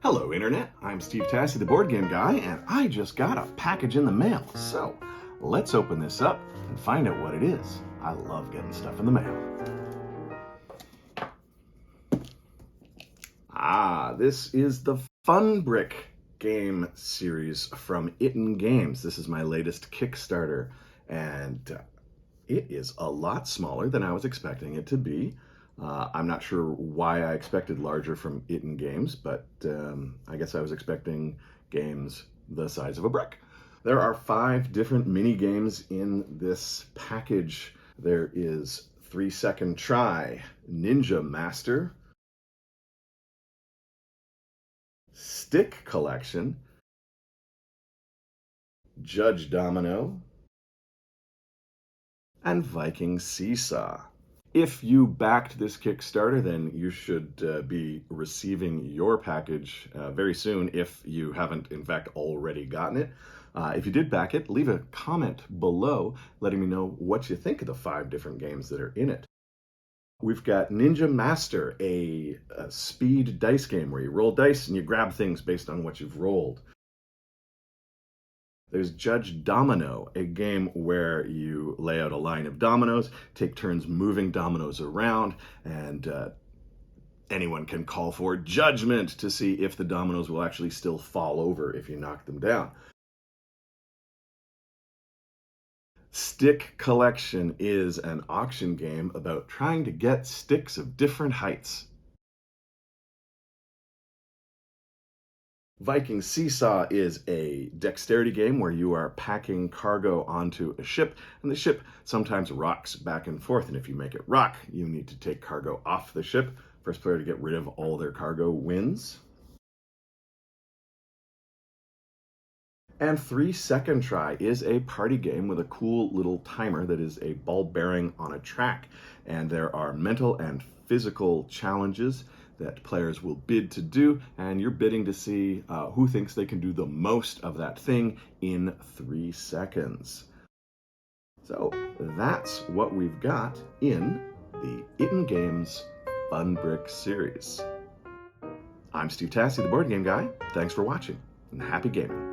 Hello Internet, I'm Steve Tassie, the board game guy, and I just got a package in the mail. So let's open this up and find out what it is. I love getting stuff in the mail. This is the Funbrick game series from Itten Games. This is my latest Kickstarter, and it is a lot smaller than I was expecting it to be. I'm not sure why I expected larger from Itten Games, but I guess I was expecting games the size of a brick. There are 5 different mini games in this package. There is 3 Second Try, Ninja Master, Stick Collection, Judge Domino, and Viking Seesaw. If you backed this Kickstarter, then you should be receiving your package very soon if you haven't, in fact, already gotten it. If you did back it, leave a comment below letting me know what you think of the 5 different games that are in it. We've got Ninja Master, a speed dice game where you roll dice and you grab things based on what you've rolled. There's Judge Domino, a game where you lay out a line of dominoes, take turns moving dominoes around, and anyone can call for judgment to see if the dominoes will actually still fall over if you knock them down. Stick Collection is an auction game about trying to get sticks of different heights. Viking Seesaw is a dexterity game where you are packing cargo onto a ship, and the ship sometimes rocks back and forth, and if you make it rock, you need to take cargo off the ship. First player to get rid of all their cargo wins. And 3 Second Try is a party game with a cool little timer that is a ball bearing on a track, and there are mental and physical challenges that players will bid to do, and you're bidding to see who thinks they can do the most of that thing in 3 seconds. So that's what we've got in the Itten Games Funbrick series. I'm Steve Tassie, the board game guy. Thanks for watching, and happy gaming.